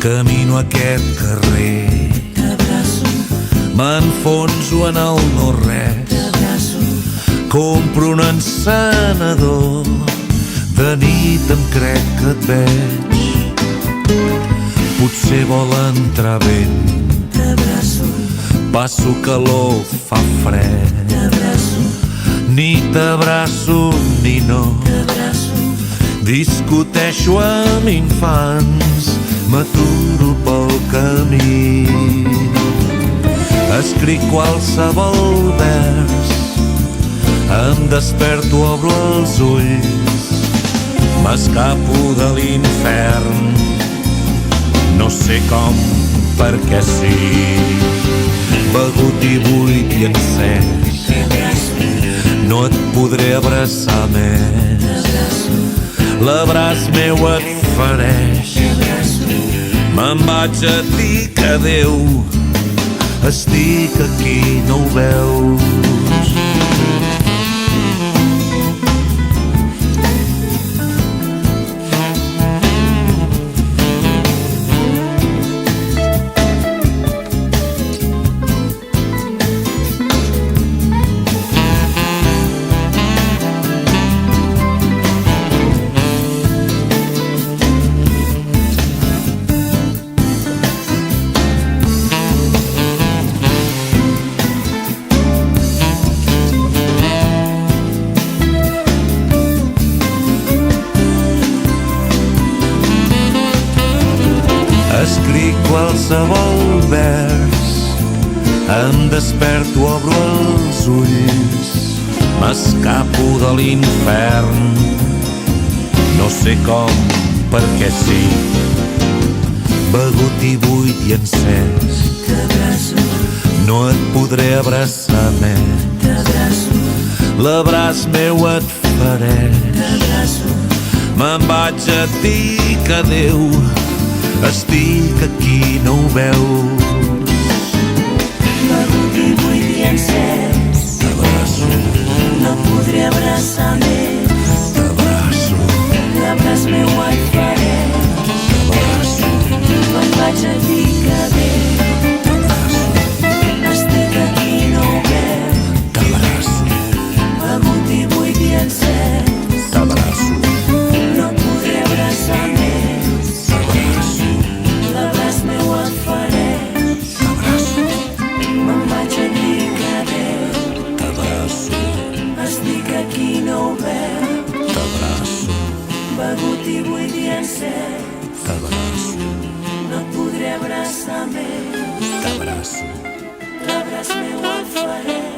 Camino aquest carrer, t'abraço, m'enfonso en el no-res, t'abraço, compro un encenedor, de nit em crec que et veig, potser vol entrar vent, t'abraço, passo calor, fa fred, t'abraço, ni t'abraço ni no, t'abraço, discuteixo amb infants, m'aturo pel camí, escric qualsevol vers, em desperto, obro els ulls, m'escapo de l'infern, no sé com, perquè sí, begut i buit i encès, t'abraço, no et podré abraçar més, t'abraço, l'abraç meu et fereix, t'abraço, me'n vaig a dir que adéu, estic aquí, no ho veus? Escric qualsevol vers, em desperto, obro els ulls, m'escapo de l'infern, no sé com, perquè sí, begut i buit i encès, t'abraço, no et podré abraçar més, t'abraço, l'abraç meu et fereix, t'abraço, me'n vaig a dir que adéu, estic aquí, no ho veus? begut i buit i encès, T'abraço, no et podré abraçar més, t'abraço, l'abraç meu et faré, t'abraço, me'n vaig a dir que adéu, estic aquí, no ho veus, t'abraço, begut i buit i encès, t'abraço, no et podré abraçar més, t'abraço, l'abraç meu et faré, t'abraço, me'n vaig a dir que adéu, t'abraço, estic aquí, no ho veus, t'abraço, begut i buit i encès, t'abraço, no et podré abraçar més, t'abraço. l'abraç meu et faré.